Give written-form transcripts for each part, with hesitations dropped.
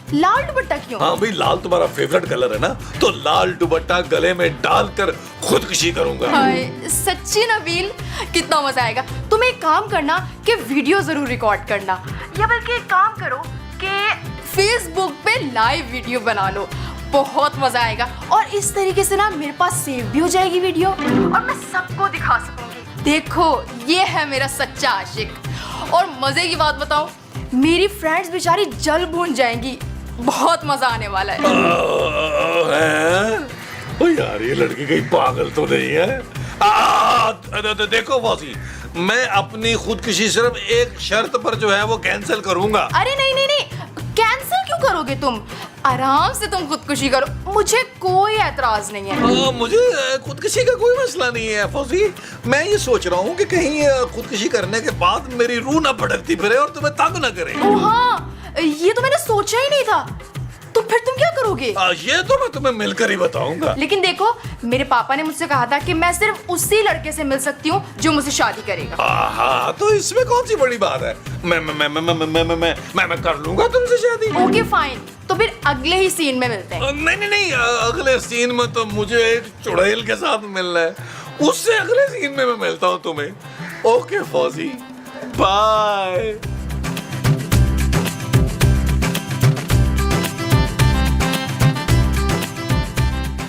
लाल दुपट्टा क्यों? हाँ भाई, लाल तुम्हारा फेवरेट कलर है ना, तो लाल दुपट्टा गले में डालकर खुदकुशी करूंगा। हाय सच्ची नबील, कितना मजा आएगा। तुम एक काम करना कि वीडियो जरूर रिकॉर्ड करना, या बल्कि एक काम करो कि फेसबुक पे लाइव वीडियो बना लो, बहुत मजा आएगा। और इस तरीके से ना मेरे पास सेव भी हो जाएगी वीडियो और मैं सबको दिखा सकूंगी, देखो ये है मेरा सच्चा आशिक। और मजे की बात बताऊं, मेरी फ्रेंड्स बेचारी जल भून जाएंगी, बहुत मजा आने वाला है। ओ यार, ये लड़की कहीं पागल तो नहीं है? देखो फौजी, मैं अपनी खुदकुशी सिर्फ एक शर्त पर जो है वो कैंसिल करूंगा। अरे नहीं नहीं नहीं, कैंसिल क्यों करोगे तुम? आराम से तुम खुदकुशी करो, मुझे कोई एतराज नहीं है। मुझे खुदकुशी का कोई मसला नहीं है फौजी। मैं ये सोच रहा हूँ कि कहीं खुदकुशी करने के बाद मेरी रूह ना भटकती फिरे और तुम्हें तंग ना करे। ओ हाँ, ये तो मैंने सोचा ही नहीं था। तो फिर तुम क्या करोगे? ये तो मैं तुम्हें मिलकर ही बताऊंगा। लेकिन देखो, मेरे पापा ने मुझसे कहा था कि मैं सिर्फ उसी लड़के से मिल सकती हूँ जो मुझसे शादी करेगा। हाँ, तो इसमें कौन सी बड़ी बात है? मैं कर लूंगा तुमसे शादी। ओके फाइन, तो फिर अगले ही सीन में मिलते हैं। नहीं, अगले सीन में तो मुझे एक चुड़ैल के साथ मिलना है, उससे अगले सीन में मैं मिलता हूँ तुम्हें। ओके फौजी, बाय।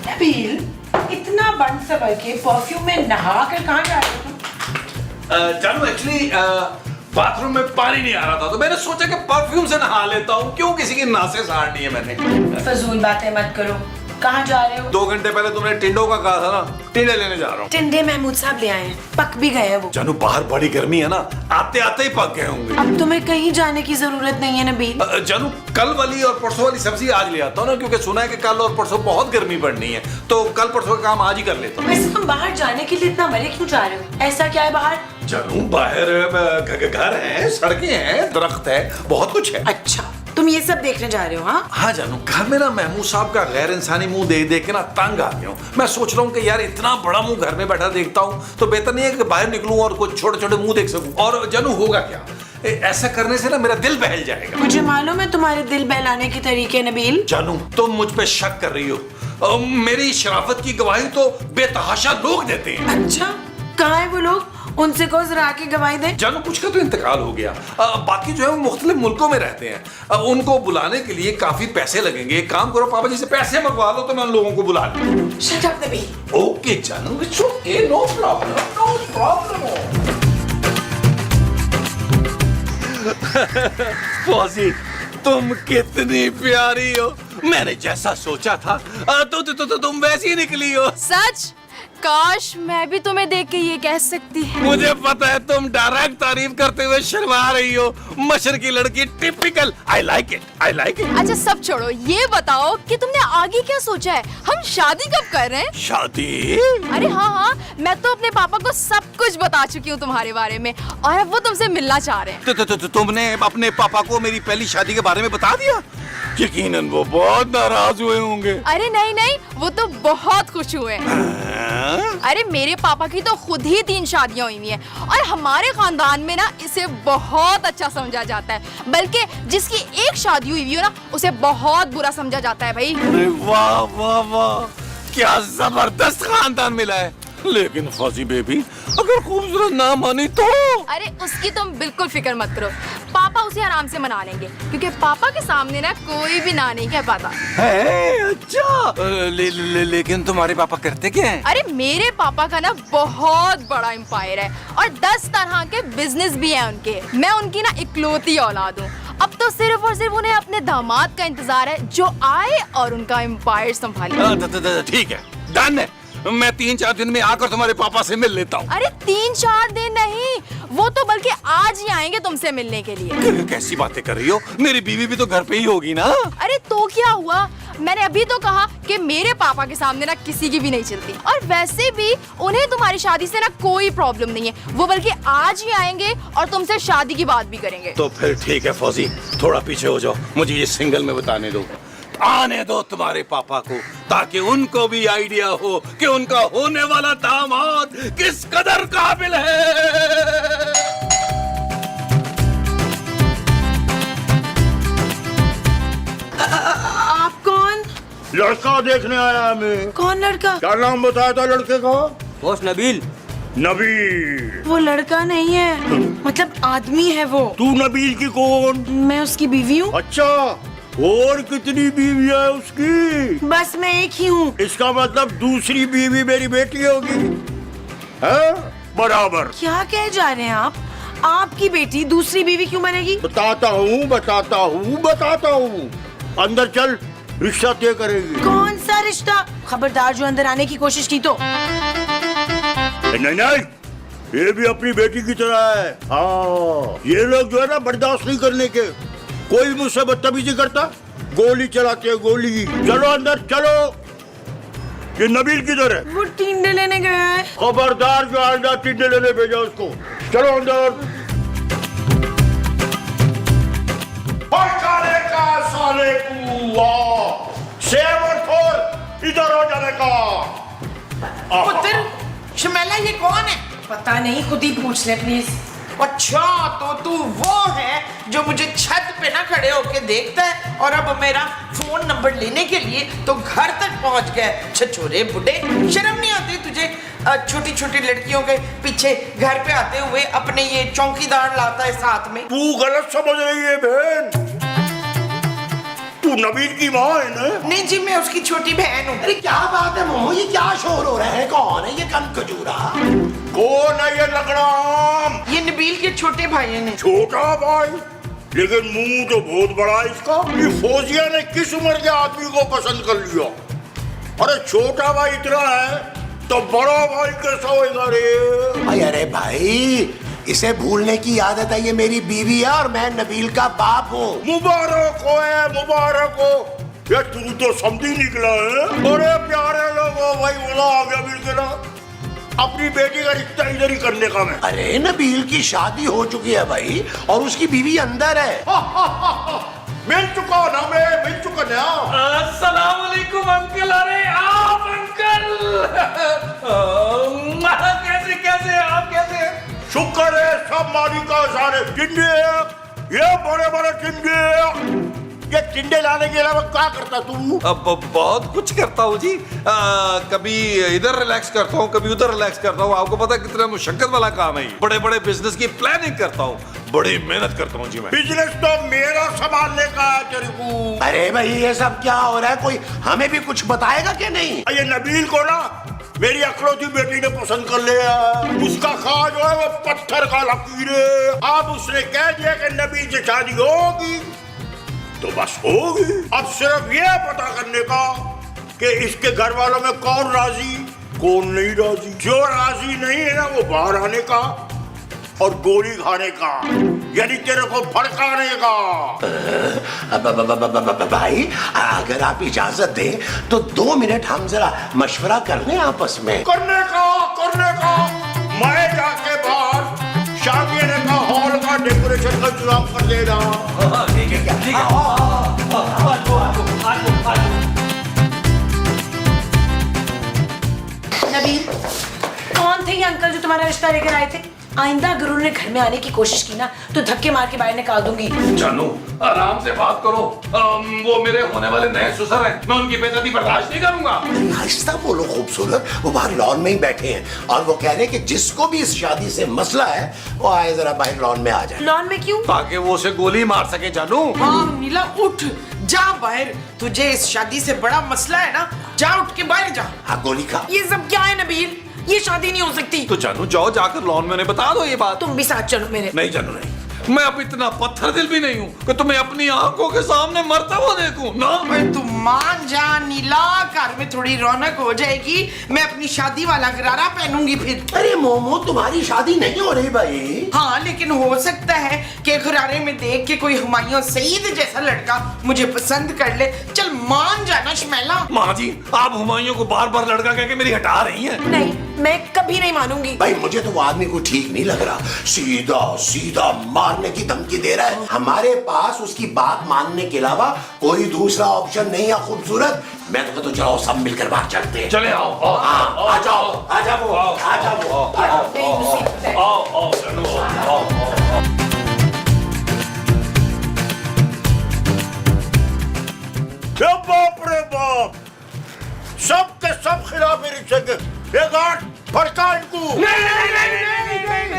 नबील, इतना बंद सबर के परफ्यूम में नहा कर कहाँ जा रहे हो तुम? जानू, एक्चुअली बाथरूम में पानी नहीं आ रहा था, तो मैंने सोचा कि परफ्यूम से नहा लेता हूँ। क्यों किसी की नासें साड़नी है मैंने। फजूल बातें मत करो। कहाँ जा रहे हो? 2 घंटे पहले तुमने टिंडो का कहा था ना, टिंडे लेने जा रहा हूँ। टिंडे महमूद साहब ले आए हैं, पक भी गए हैं वो। जानू, बाहर बड़ी गर्मी है ना, आते आते ही पक गए होंगे। अब तुम्हें कहीं जाने की जरूरत नहीं है नबील। जानू, कल वाली और परसों वाली सब्जी आज ले आता हूँ ना, क्योंकि सुना है कि कल और परसों बहुत गर्मी पड़नी है, तो कल परसों का काम आज ही कर लेता हूँ। वैसे तुम बाहर जाने के लिए इतना मरे क्यों जा रहे हो? ऐसा क्या है बाहर? जानू, बाहर घर है, सड़कें हैं, दरख्त है, बहुत कुछ है। अच्छा, तुम ये सब देखने जा रहे हो? हाँ जानू, घर में ना महमूद साहब का गैर इंसानी मुंह देख देख के ना तंग आ गया हूँ। मैं सोच रहा हूँ कि यार इतना बड़ा मुंह घर में बैठा देखता हूँ, तो बेहतर नहीं है कि बाहर निकलूं और कुछ छोटे छोटे मुंह देख सकूं। और जानू, होगा क्या, ऐसा करने से ना मेरा दिल बहल जाएगा। मुझे मालूम है तुम्हारे दिल बहलाने के तरीके नबील। जानू, तुम मुझ पे शक कर रही हो। मेरी शराफत की गवाही तो बेतहाशा लोग देते हैं। अच्छा, कहाँ है वो लोग? उनसे को जरा आके गवाही दे। जानू, कुछ का तो इंतकाल हो गया, बाकी जो है वो मुख्तलिफ मुल्कों में रहते हैं। उनको बुलाने के लिए काफी पैसे लगेंगे। एक काम करो, पापा जी से पैसे मंगवा लो तो मैं उन लोगों को बुला लूं। Shut up Nabeel. ओके जानू, it's okay, no problem, no problem. फौजी, तुम कितनी प्यारी हो, मैंने जैसा सोचा था तुम वैसी निकली हो। सच? काश मैं भी तुम्हें देख के ये कह सकती है। मुझे पता है तुम डायरेक्ट तारीफ करते हुए शर्मा रही हो। मशर की लड़की, typical. I like it, I like it. अच्छा सब छोड़ो, ये बताओ कि तुमने आगे क्या सोचा है? हम शादी कब कर रहे हैं? शादी? अरे हाँ, मैं तो अपने पापा को सब कुछ बता चुकी हूँ तुम्हारे बारे में, और अब वो तुमसे मिलना चाह रहे हैं। तुमने अपने पापा को मेरी पहली शादी के बारे में बता दिया? यकीनन वो बहुत नाराज हुए होंगे। अरे नहीं, वो तो बहुत खुश हुए। अरे मेरे पापा की तो खुद ही 3 शादियां हुई हैं, और हमारे खानदान में ना इसे बहुत अच्छा समझा जाता है, बल्कि जिसकी एक शादी हुई हो ना उसे बहुत बुरा समझा जाता है भाई। अरे वाह वाह वाह, क्या जबरदस्त खानदान मिला है। लेकिन फौजी बेबी, अगर खूबसूरत ना मानी तो? अरे उसकी तुम बिल्कुल फिक्र मत करो, पापा उसे आराम से मना लेंगे, क्योंकि पापा के सामने ना कोई भी ना नहीं कह पाता है। अच्छा, लेकिन तुम्हारे पापा करते क्या हैं? अरे मेरे पापा का ना बहुत बड़ा एम्पायर है, और 10 तरह के बिजनेस भी हैं उनके। मैं उनकी ना इकलौती औलाद हूँ। अब तो सिर्फ और सिर्फ उन्हें अपने दामाद का इंतजार है, जो आए और उनका एम्पायर संभाले। ठीक है, डन है। मैं 3-4 दिन में आकर तुम्हारे पापा से मिल लेता हूँ। अरे 3-4 दिन नहीं, वो तो बल्कि आज ही आएंगे तुमसे मिलने के लिए। कैसी बातें कर रही हो? मेरी बीवी भी तो घर पे ही होगी ना। अरे तो क्या हुआ, मैंने अभी तो कहा कि मेरे पापा के सामने ना किसी की भी नहीं चलती, और वैसे भी उन्हें तुम्हारी शादी से ना कोई प्रॉब्लम नहीं है। वो बल्कि आज ही आएंगे और तुमसे शादी की बात भी करेंगे। तो फिर ठीक है फौजी, थोड़ा पीछे हो जाओ, मुझे ये सिंगल में बताने दो। आने दो तुम्हारे पापा को, ताकि उनको भी आइडिया हो कि उनका होने वाला दामाद किस कदर काबिल है। लड़का देखने आया मैं। कौन लड़का? क्या नाम बताया था लड़के का? बॉस नबील। नबील। वो लड़का नहीं है, मतलब आदमी है वो। तू नबील की कौन? मैं उसकी बीवी हूँ। अच्छा, और कितनी बीवी है उसकी? बस मैं एक ही हूँ। इसका मतलब दूसरी बीवी मेरी बेटी होगी, है? बराबर। क्या कह जा रहे हैं आप? आपकी बेटी दूसरी बीवी क्यों बनेगी? बताता हूँ बताता हूँ बताता हूँ। अंदर चल, रिश्ता तय करेगी। कौन सा रिश्ता? खबरदार जो अंदर आने की कोशिश की तो। नहीं नहीं, ये भी अपनी बेटी की तरह है। हाँ, ये लोग जो है ना बर्दाश्त नहीं करने के। कोई मुझसे बदतमीजी करता, गोली चलाते हैं, गोली। चलो अंदर चलो। ये नबील किधर है? वो टिंडे लेने गया है। खबरदार जो आइंदा टिंडे लेने भेजा उसको। चलो अंदर। काले का साले सेव और खोल, इधर हो जाने का। पुत्र शमेला, ये कौन है? पता नहीं, खुद ही पूछ ले प्लीज। अच्छा, तो तू वो है जो मुझे छत पे ना खड़े होके देखता है और अब मेरा फोन नंबर लेने के लिए तो घर तक पहुंच गया। छछोरे बुड्ढे, शर्म नहीं आती तुझे? छोटी छोटी लड़कियों के पीछे घर पे आते हुए अपने ये चौकीदार लाता है साथ में। तू गलत समझ रही है बहन। तू नबील की माँ है ना? नहीं जी, मैं उसकी छोटी बहन हूँ। अरे क्या बात है मोमो, ये क्या शोर हो रहा है? कौन है ये कम कजूरा? कौन है ये लकड़ाम? ये नबील के छोटे भाई ने। छोटा भाई, लेकिन मुंह तो बहुत बड़ा है इसका। ये फौजिया ने किस उम्र के आदमी को पसंद कर लिया? अरे छोटा भाई इतना है तो बड़ा भाई कैसा होगा रे? अरे भाई, इसे भूलने की आदत है। ये मेरी बीवी है और मैं नबील का बाप हूँ। मुबारक हो है, मुबारक हो। ये तू तो समझी निकला है। बड़े प्यारे लोग हो भाई, बोला आ गया मिल के ना। अपनी बेटी का रिश्ता इधर ही करने का मैं। अरे नबील की शादी हो चुकी है भाई, और उसकी बीवी अंदर है। मिल चुका ना, मैं मिल चुका ना। अस्सलाम वालेकुम अंकल। अरे आप अंकल, कैसे कैसे आप कैसे? शुक्र है सब मालिक का सारे टिंडे, ये बड़े बड़े टिंडे। ये टिंडे लाने के अलावा क्या करता तू? अब बहुत कुछ करता हूँ जी। कभी इधर रिलैक्स करता हूँ, कभी उधर रिलैक्स करता हूँ। आपको पता है कितना मुशक्कत वाला काम है। बड़े बड़े बिजनेस की प्लानिंग करता हूँ, बड़ी मेहनत करता हूँ जी मैं। बिजनेस तो मेरा संभालने का है तेरे को। अरे भाई, ये सब क्या हो रहा है? कोई हमें भी कुछ बताएगा कि नहीं? ये नबील को ना मेरी अखलौती बेटी ने पसंद कर लिया। उसका खा जो है वो पत्थर का लकीर है। अब उसने कह दिया कि नबील से शादी होगी तो बस होगी। अब सिर्फ ये पता करने का कि इसके घर वालों में कौन राजी कौन नहीं राजी। जो राजी नहीं है ना, वो बाहर आने का और गोली खाने का, यानी तेरे को भड़काने का। भाई, अगर आप इजाजत दें तो 2 मिनट हम जरा मशवरा कर लें आपस में। करने का मैं जाके बाहर शादी का हॉल का डेकोरेशन का इंतजाम कर देना। ठीक है, ठीक है। नबील, कौन थे ये अंकल जो तुम्हारा रिश्ता लेकर आए थे? आइंदा अगर उन्होंने घर में आने की कोशिश की ना तो धक्के मार के बाहर निकाल दूंगी। जानू, आराम से बात करो। वो मेरे होने वाले नए ससुर हैं, मैं उनकी बेइज्जती बर्दाश्त नहीं करूंगा। आहिस्ता बोलो खूबसूरत। वो बाहर लॉन में ही बैठे हैं और वो कह रहे हैं कि जिसको भी इस शादी से मसला है वो आए जरा बाहर लॉन में आ जाए। लॉन में क्यों? ताकि वो उसे गोली मार सके। जानू, हाँ नीला, उठ जा बाहर। तुझे इस शादी से बड़ा मसला है ना, जा उठ के बाहर जा। हाँ, गोली खा। ये सब क्या है नबील? ये शादी नहीं हो सकती। तो जानू जाओ, जाकर लॉन में उन्हें बता दो ये बात। तुम भी साथ चलो मेरे। नहीं जानू नहीं, मैं अब इतना पत्थर दिल भी नहीं हूँ कि तुम्हें अपनी आंखों के सामने मरता हुआ देखूं ना। तू मान जा नीला, घर में थोड़ी रौनक हो जाएगी। मैं अपनी शादी वाला गरारा पहनूंगी फिर। अरे मोमो, तुम्हारी शादी नहीं हो रही भाई। हाँ, लेकिन हो सकता है कि गरारे में देख के कोई हुमायूं सईद जैसा लड़का मुझे पसंद कर ले। चल मान जाना शमेला। माँ जी, आप हुमायूं को बार बार लड़का कह के मेरी हटा रही हैं। नहीं, मैं कभी नहीं मानूंगी। भाई, मुझे तो वो आदमी को ठीक नहीं लग रहा। सीधा सीधा मारने की धमकी दे रहा है। हमारे पास उसकी बात मानने के अलावा कोई दूसरा ऑप्शन नहीं है खूबसूरत। मैं तो कहता हूं, चलो सब मिलकर बाहर चलते हैं। चले आओ, आओ, हाँ, आ जाओ, आ जाओ, आ जाओ। बाप रे बाप, सब के सब खिलाफ रिश्ते के। ये गार्ड फड़का इनको।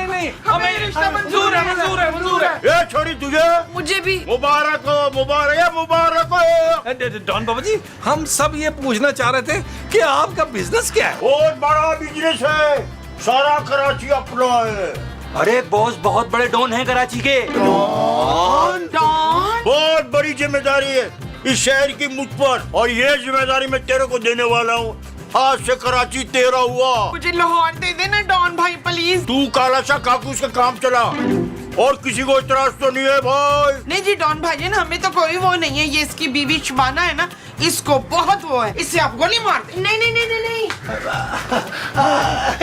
नहीं, हमें रिश्ता मंजूर है। ये छोड़ी तुझे मुझे भी। मुबारक हो। डॉन बाबा जी, हम सब ये पूछना चाह रहे थे कि आपका बिजनेस क्या है? बहुत बड़ा बिजनेस है, सारा कराची अपना है। अरे बॉस बहुत बड़े डॉन हैं कराची के। बहुत बड़ी जिम्मेदारी है इस शहर की मुझ पर, और ये जिम्मेदारी मैं तेरे को देने वाला हूँ। आज से कराची तेरा हुआ। मुझे लाहौर दे देना डॉन भाई प्लीज। तू काला सा काकूस का काम चला, और किसी को इतराज तो नहीं है भाई? नहीं जी डॉन भाईजान, हमें तो कोई वो नहीं है। ये इसकी बीवी शबाना है ना, इसको बहुत वो है, इससे आप गोली मार दे। नहीं नहीं नहीं नहीं नहीं।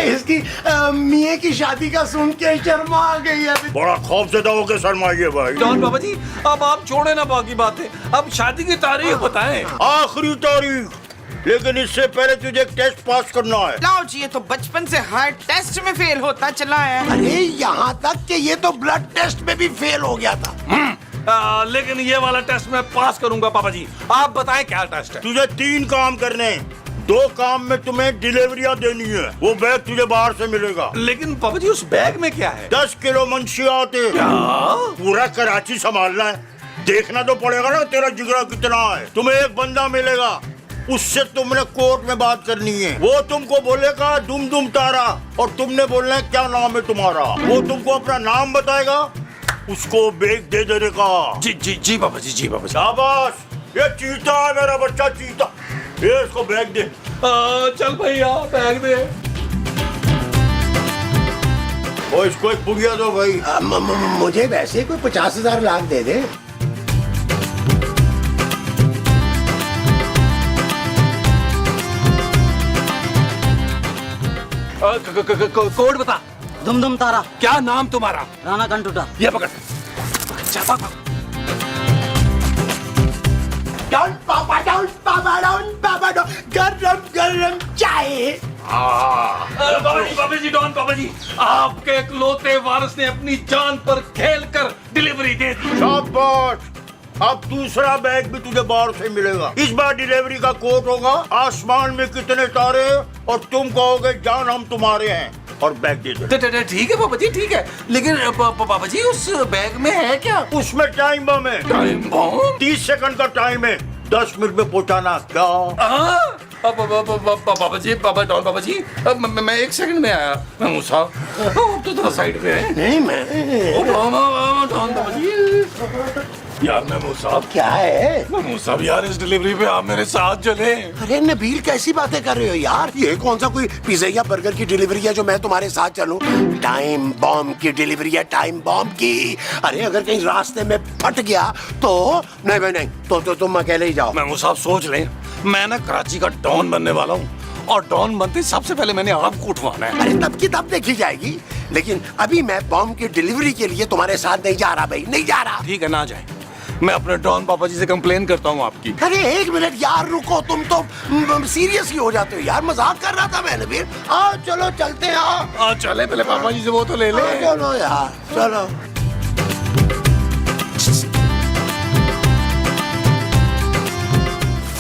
इसकी मियाँ की शादी का सुन के शर्मा आ गई है। बड़ा खौफजदा होकर शर्माइए भाई। डॉन बाबा जी, अब आप छोड़े ना बाकी बातें, अब शादी की तारीख बताएं। आखिरी तारीख, लेकिन इससे पहले तुझे एक टेस्ट पास करना है। लाओ जी, ये तो बचपन से हर टेस्ट में फेल होता चला है। अरे यहाँ तक कि ये तो ब्लड टेस्ट में भी फेल हो गया था। लेकिन ये वाला टेस्ट मैं पास करूंगा पापा जी। आप बताएं क्या टेस्ट है? तुझे 3 काम करने हैं। 2 काम में तुम्हें डिलीवरियां देनी है। वो बैग तुझे बाहर से मिलेगा। लेकिन पापा जी, उस बैग में क्या है? 10 किलो मंशियात है। पूरा कराची संभालना है, देखना तो पड़ेगा ना तेरा जिगरा कितना है। तुम्हें एक बंदा मिलेगा, उससे तुमने कोर्ट में बात करनी है। वो तुमको बोलेगा दुम दुम तारा, और तुमने बोलना है क्या नाम है तुम्हारा। वो तुमको अपना नाम बताएगा, उसको बैग दे देने का। जी पापा जी, जी पापा जी। शाबाश, ये चीता है मेरा बच्चा, चीता। ये इसको बैग दे। चल भैया, बैग दे। और इसको एक पुड़िया दो भाई। मुझे वैसे कोई 50,000 लाख दे दे। कोड बता। दुम दुम तारा। क्या नाम तुम्हारा? राणा कंटूटा। ये पकड़। चल भाग। डॉन पापा, गरम गरम चाय। पापा जी, डॉन पापा जी, आपके इकलौते वारिस ने अपनी जान पर खेलकर डिलीवरी दे दी। शाबाश, अब दूसरा बैग भी तुझे बाहर से मिलेगा। इस बार डिलीवरी का कोड होगा, आसमान में कितने तारे हैं, और तुम कहोगे जान हम तुम्हारे हैं, और बैग दे दे। ठीक है पापा जी, ठीक है। लेकिन पापा जी, उस बैग में है क्या? उसमें टाइम बम है। Time bomb? 30 सेकंड का टाइम है, 10 मिनट में पहुंचाना। क्या? पापा जी, पापा डॉन पापा जी, मैं 1 सेकंड में आया। मैं साहब, अब तो थोड़ा साइड पे है। नहीं मैं डॉन पापा जी, यार महमूद साहब। क्या है महमूद साहब, यार इस डिलीवरी पे आप मेरे साथ चले। अरे नबील, कैसी बातें कर रहे हो यार? ये कौन सा कोई पिज्जा या बर्गर की डिलीवरी है जो मैं तुम्हारे साथ चलूं? टाइम बॉम्ब की डिलीवरी है, टाइम बॉम्ब की। अरे अगर कहीं रास्ते में फट गया तो नहीं तो तुम अकेले ही जाओ। महमूद साहब सोच लें, मैं ना कराची का डॉन बनने वाला हूँ, और डॉन बनते सबसे पहले मैंने आपको उठवाना है। अरे तब की तब देखी जाएगी, लेकिन अभी मैं बॉम्ब की डिलीवरी के लिए तुम्हारे साथ नहीं जा रहा भाई, नहीं जा रहा। ठीक है, ना जाए। मैं अपने डॉन पापा जी से कंप्लेन करता हूँ आपकी। अरे 1 मिनट यार रुको, तुम तो सीरियस ही हो जाते हो यार। मजाक कर रहा था मैं नबील। आओ चलो चलते हैं। आओ चले, पहले पापा जी से वो तो ले ले। चलो यार, चलो।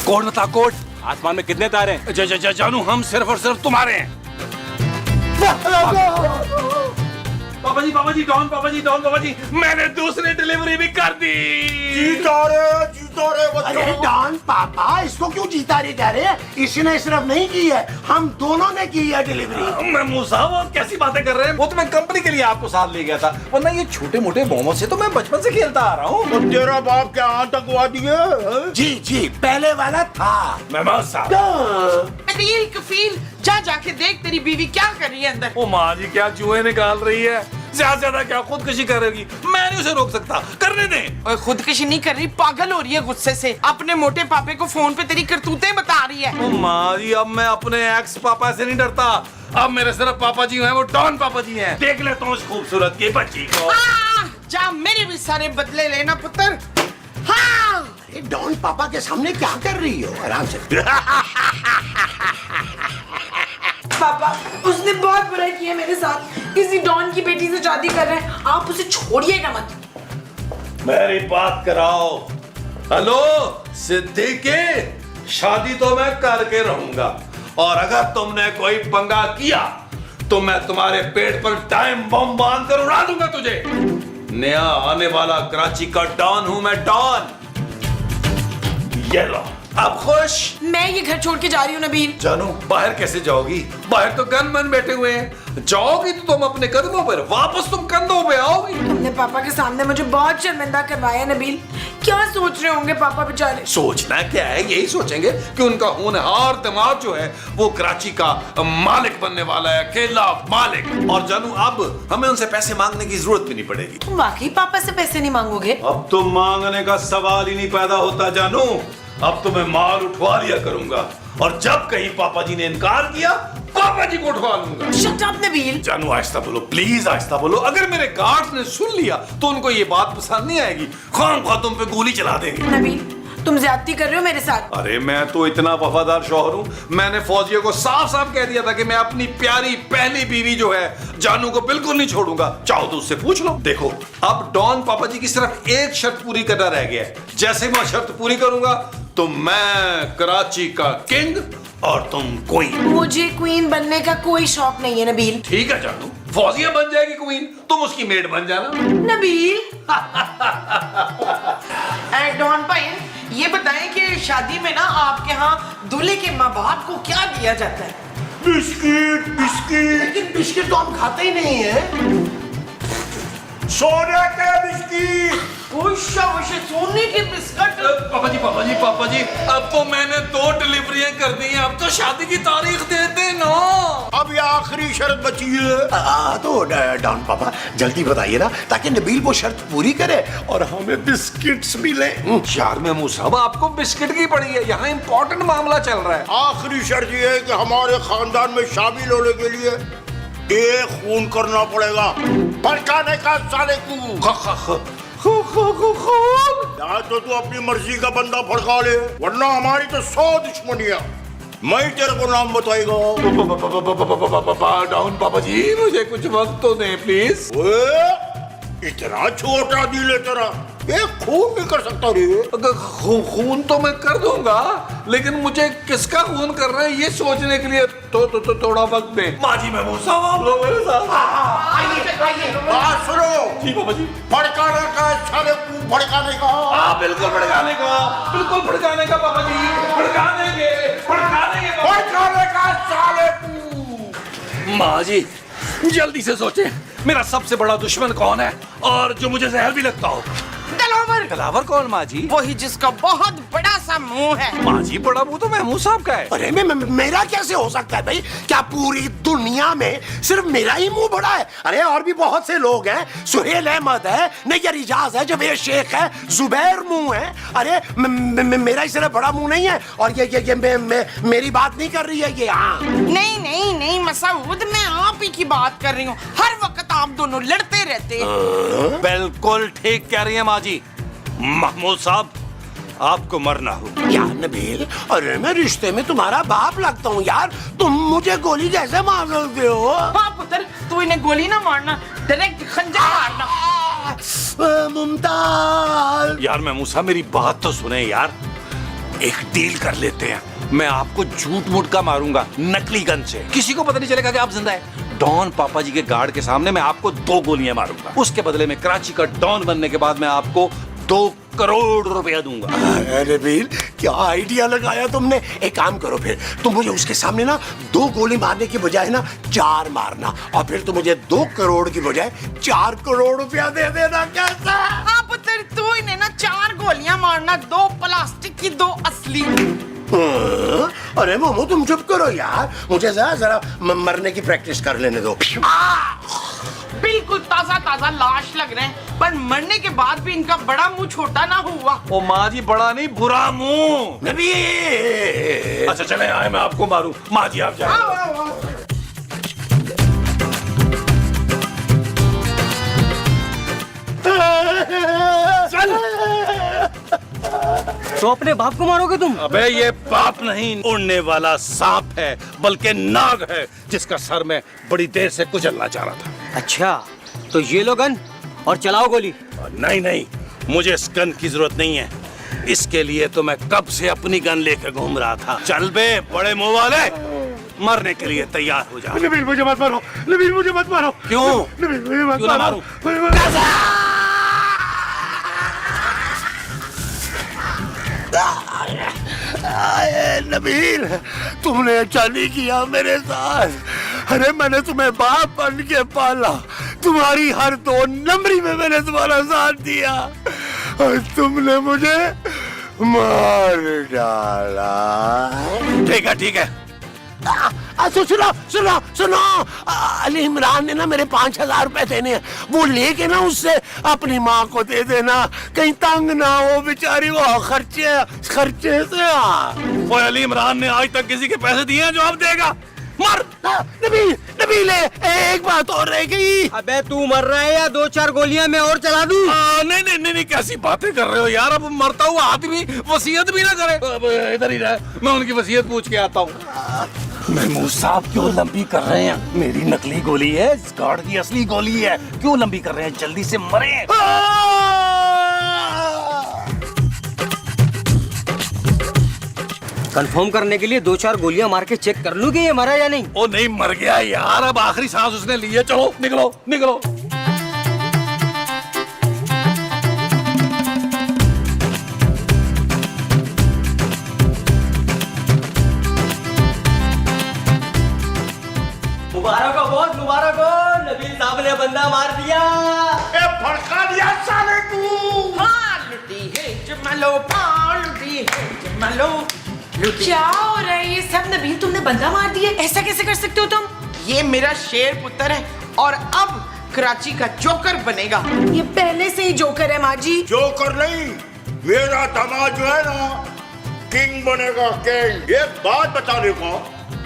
कोड बता, कोड। आसमान में कितने तारे हैं? जानू, हम सिर्फ और सिर्फ तुम्हारे हैं। पापा जी, डॉन पापा जी, मैंने दूसरी डिलीवरी भी कर दी। जीता रे अरे डॉन पापा, इसको क्यों जीता रहे जा रहे हैं? इसने सिर्फ नहीं की है, हम दोनों ने की है डिलीवरी। महमूद साहब, आप कैसी बातें कर रहे हैं? वो तो मैं कंपनी के लिए आपको साथ ले गया था, वरना ये छोटे मोटे बॉम्बों से तो मैं बचपन से खेलता आ रहा हूँ। और तेरा बाप क्या आतंकवादी है? जी पहले वाला था। महमूद साहब, अरे कफील, जा जाके देख तेरी बीवी क्या कर रही है अंदर। ओ माँ जी, क्या जुए निकाल रही है? ज्यादा क्या खुदकुशी करेगी? मैं नहीं उसे रोक सकता, करने दे। और खुदकुशी नहीं कर रही, पागल हो रही है गुस्से से। अपने मोटे पापे को फोन पे तेरी करतूतें बता रही है। ओ माँ जी, अब मैं अपने एक्स पापा से नहीं डरता। अब मेरे सिर्फ पापा जी हैं, वो डॉन पापा जी हैं। देख लेता हूँ उस खूबसूरत की बच्ची को। जा मेरे भी सारे बदले लेना पुत्र। हाँ, अरे डॉन पापा के सामने क्या कर रही हो? आराम से। पापा, उसने बहुत बुरा किया मेरे साथ। किसी डॉन की बेटी से शादी कर रहे हैं, आप उसे छोड़िएगा मत। मेरी बात कराओ। हेलो सिद्दीकी, शादी तो मैं करके रहूंगा, और अगर तुमने कोई पंगा किया तो मैं तुम्हारे पेट पर टाइम बम बांध कर उड़ा दूंगा तुझे। नया आने वाला कराची का डॉन हूं मैं, डॉन। ये लो, अब खुश? मैं ये घर छोड़ के जा रही हूँ नबील। जानू, बाहर कैसे जाओगी? बाहर तो गनमैन बैठे हुए हैं। जाओगी तो तुम अपने कदमों पर, वापस तुम कंधों पे आओगी। तुमने पापा के सामने मुझे बहुत शर्मिंदा करवाया नबील। क्या सोच रहे होंगे पापा बेचारे? सोचना क्या है, यही सोचेंगे कि उनका होनहार दिमाग जो है वो कराची का मालिक बनने वाला है, अकेला मालिक। और जानू, अब हमें उनसे पैसे मांगने की जरूरत भी नहीं पड़ेगी। तुम वाकई पापा से पैसे नहीं मांगोगे? अब तो मांगने का सवाल ही नहीं पैदा होता जानू। अब तो मैं माल उठवा लिया करूंगा, और जब कहीं पापा जी ने इनकार किया, पापा जी को उठवा लूंगा। Shut up Nabeel. जानू, आहिस्ता बोलो प्लीज, आहिस्ता बोलो। अगर मेरे गार्ड्स ने सुन लिया तो उनको ये बात पसंद नहीं आएगी, खामखा तुम पे गोली चला देंगे। नबील, तुम ज्यादती कर रहे हो मेरे साथ। अरे मैं तो इतना वफादार शौहर हूँ, मैंने फौजियों को साफ साफ कह दिया था कि मैं अपनी प्यारी पहली बीवी जो है जानू को बिल्कुल नहीं छोड़ूंगा। चाहो तो उससे पूछ लो। देखो, अब डॉन पापा जी की सिर्फ एक शर्त पूरी करना रह गया है। जैसे मैं शर्त पूरी करूंगा तो मैं कराची का किंग और तुम क्वीन। मुझे क्वीन बनने का कोई शौक नहीं है नबील। ठीक है जानू, फौजिया बन जाएगी क्वीन, तुम उसकी मेड बन जाना। नबील। डॉन भाई, ये बताएं कि शादी में ना आपके यहाँ दूल्हे के माँ बाप को क्या दिया जाता है? Biscuit biscuit. लेकिन बिस्किट तो हम खाते ही नहीं है। सोने के बिस्किट। सोने के बिस्कुट। पापा जी, पापा जी, पापा जी, अब तो मैंने 2 डिलीवरियां कर दी हैं, अब तो शादी की तारीख दे दे ना। अब ये आखिरी शर्त बची है। तो डॉन पापा जल्दी बताइए ना, ताकि नबील वो शर्त पूरी करे और हमें बिस्किट्स मिले। यार महमूद साहब, आपको बिस्किट की पड़ी है, यहाँ इंपॉर्टेंट मामला चल रहा है। आखिरी शर्त ये है कि हमारे खानदान में शामिल होने के लिए एक खून करना पड़ेगा। भड़काने का साले को। या तो तू अपनी मर्जी का बंदा भड़का ले, वरना हमारी तो 100 दुश्मनियां। मैं ही तेरे को नाम बताएगा। डाउन पापा जी, मुझे कुछ वक्त तो दें प्लीज। इतना छोटा दिल है तेरा, एक खून नहीं कर सकता रे। खून तो मैं कर दूंगा, लेकिन मुझे किसका खून कर रहे हैं ये सोचने के लिए तो थोड़ा वक्त दें। माजी महमूद साहब, आप लोग मेरे साथ। बात सुनो। जी पापा जी। भड़काने का साले को, भड़काने का। हाँ, बिल्कुल भड़काने का, बिल्कुल भड़काने का पापा जी, भड़काने के, भड़काने के, भड़काने का साले को। माँ जी, जल्दी से सोचें, मेरा सबसे बड़ा दुश्मन कौन है और जो मुझे जहर भी लगता हो। दिलावर। दिलावर कौन माँ जी? वही जिसका बहुत बड़ा सा मुंह है। माँ जी, बड़ा मुंह तो महमूद साहब का है। अरे मेरा कैसे हो सकता है भाई? क्या पूरी दुनिया में सिर्फ मेरा ही मुंह बड़ा है? अरे और भी बहुत से लोग हैं। सुहेल अहमद है, नैयर इजाज है, जवेद शेख है, जुबैर मुंह है। अरे मेरा ही सिर्फ बड़ा मुंह नहीं है। और ये मेरी बात नहीं कर रही है ये। हाँ, नहीं नहीं नहीं मसूद, मैं आप ही की बात कर रही हूँ। हर वक्त आप दोनों लड़ते रहते। बिल्कुल ठीक कह रही है माँ जी। महमूद साहब, आपको मरना हो। यार नबील, अरे मैं रिश्ते में तुम्हारा बाप लगता हूँ यार, तुम मुझे गोली कैसे मार सकते हो? हाँ पुत्र, तू इन्हें गोली ना मारना, डायरेक्ट खंजर मारना। मुमताज। यार महमूद साहब, मेरी बात तो सुने यार। एक डील कर लेते हैं, मैं आपको झूठ मूठ का मारूंगा नकली गन से, किसी को पता नहीं चलेगा कि आप जिंदा है। डॉन पापा जी के गार्ड के सामने मैं आपको 2 गोलियां मारूंगा। उसके बदले में कराची का डॉन बनने के बाद मैं आपको 2 करोड़ रुपया दूंगा। अरे वीर, क्या आइडिया लगाया तुमने। एक काम करो, फिर तुम मुझे उसके सामने ना 2 गोली मारने की बजाय ना 4 मारना, और फिर तुम मुझे 2 करोड़ की बजाय 4 करोड़ रुपया दे देना। कैसा? हाँ पुत्र, तू इन्हें ना 4 गोलियां मारना, 2 प्लास्टिक की, 2 असली। अरे मोमो, तुम चुप करो यार, मुझे जरा मरने की प्रैक्टिस कर लेने दो। बिल्कुल ताजा ताजा लाश लग रहे हैं, पर मरने के बाद भी इनका बड़ा मुंह छोटा ना हुआ। ओ माँ जी, बड़ा नहीं, बुरा मुंह। नबी, अच्छा चले आए, मैं आपको मारूं। माँ जी आप जाए। तो अपने बाप को मारोगे तुम? अबे ये बाप नहीं, उड़ने वाला सांप है, बल्कि नाग है, जिसका सर मैं बड़ी देर से कुचलना चाह रहा था। अच्छा, तो ये लो गन और चलाओ गोली। नहीं नहीं, मुझे इस गन की जरूरत नहीं है। इसके लिए तो मैं कब से अपनी गन लेकर घूम रहा था। चल बे बड़े मुंह वाले, मरने के लिए तैयार हो जा। नबील मुझे मत मारो, नबील मुझे मत मारो। क्यों? नबील मुझे मत क्यों ना मारो। नबील, तुमने अच्छा नहीं किया मेरे साथ। अरे मैंने तुम्हें बाप बन के पाला, तुम्हारी हर 2 नंबरी में मैंने तुम्हारा साथ दिया और तुमने मुझे मार डाला। ठीक है। सुनो सुनो सुनो, अली इमरान ने ना मेरे 5000 रुपए देने हैं, वो लेके ना उससे अपनी माँ को दे देना, कहीं तंग ना हो बेचारी, वो खर्चे से। वो अली इमरान ने आज तक किसी के पैसे दिए हैं जो अब देगा? मर। नबील एक बात और रह गई। अबे तू मर रहा है या 2-4 गोलियां मैं और चला दूं? नहीं, कैसी बातें कर रहे हो यार। अब मरता हुआ आदमी वसीयत भी ना करे। अब इधर ही रहे, मैं उनकी वसीयत पूछ के आता हूँ। महमूद साहब क्यों लंबी कर रहे हैं? मेरी नकली गोली है, इस गार्ड की असली गोली है। क्यों लंबी कर रहे हैं? जल्दी से मरे। कंफर्म करने के लिए 2-4 गोलियां मार के चेक कर लूं कि ये मरा या नहीं। ओ नहीं, मर गया यार। अब आखिरी सांस उसने ली है। चलो निकलो। मुबारक हो बॉस, मुबारक हो। नबील साहब ने बंदा मार दिया। भड़का दिया साले तू। लुटी है जमलो, लुटी है जमलो। क्या हो रहा है ये सब? नबील तुमने बंदा मार दिया, ऐसा कैसे कर सकते हो तुम? ये मेरा शेर पुत्र है और अब कराची का जोकर बनेगा। ये पहले से ही जोकर है माँ जी। जोकर नहीं, मेरा दामाद जो है ना, किंग बनेगा किंग। एक बात बताने को,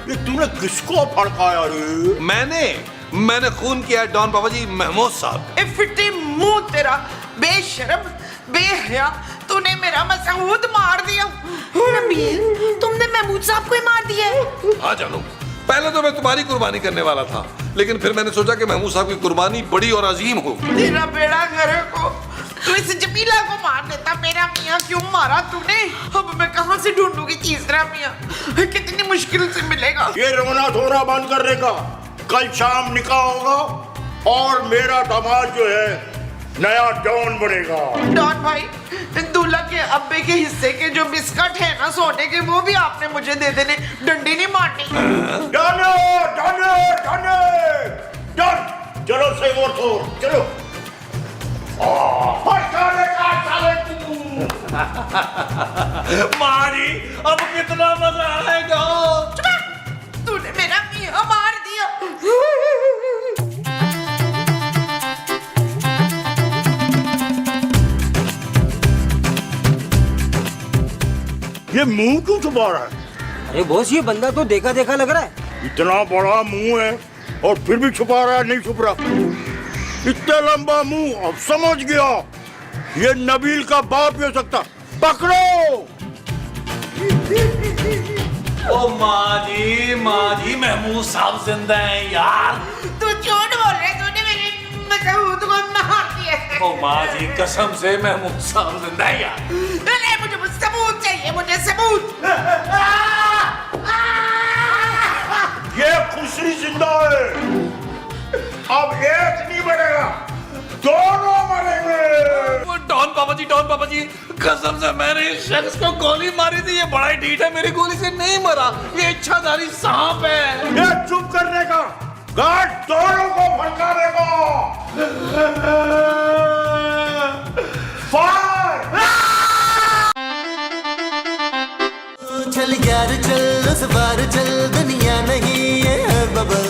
ये तूने किसको भड़काया रे? मैंने खून किया डॉन बाबा जी, महमूद साहब। ए फिटे मुंह तेरा, बेशरम बेहया, तूने मेरा मसऊद मार दिया। नबील तुमने महमूद साहब को ही मार दिया है? हाँ जानू, पहले तो मैं तुम्हारी कुर्बानी करने वाला था, लेकिन फिर मैंने सोचा कि महमूद साहब की कुर्बानी बड़ी और अजीम हो। तेरा बेड़ा घर को, तू इस जमीला को मार देता। मेरा मियाँ क्यों मारा तूने? अब मैं कहाँ से ढूंढूंगी तीसरा मियाँ? कितनी मुश्किल से मिलेगा। ये रोना धोना बंद करने का। कल शाम निकाह होगा और मेरा दामाद जो है नया डॉन बनेगा। डॉन भाई, दूल्हा के अब्बे के हिस्से के जो बिस्कट है ना सोने के, वो भी आपने मुझे दे देने, डंडी नहीं मारनी। डॉन चलो से वो तो चलो। मारी, अब कितना मजा आएगा। तूने मेरा मियाँ मार दिया। ये मुंह क्यों छुपा रहा है? अरे बॉस ये बंदा तो देखा देखा लग रहा है। इतना बड़ा मुंह है और फिर भी छुपा रहा है। नहीं छुप रहा, इतना लंबा मुंह। अब समझ गया, ये नबील का बाप ही हो सकता। पकड़ो। ओ माँ जी महमूद साहब जिंदा हैं यार। तू झूठ बोल रहा है, तूने मेरे मसऊद को मार दिया। ओ माँ जी कसम से महमूद साहब जिंदा हैं यार। नहीं, मुझे सबूत चाहिए, मुझे सबूत। ये खुशी जिंदा है। अब एक नहीं मरेगा, दोनों मरेंगे। वो डॉन बाबा जी कसम से मैंने इस शख्स को गोली मारी थी। ये बड़ा ही ढीठ है, मेरी गोली से नहीं मरा। ये इच्छाधारी सांप है। ये चुप करने का, गार्ड दोनों को भड़काने को। फायर। चल यार चल, उस बार चल, दुनिया नहीं है बबल।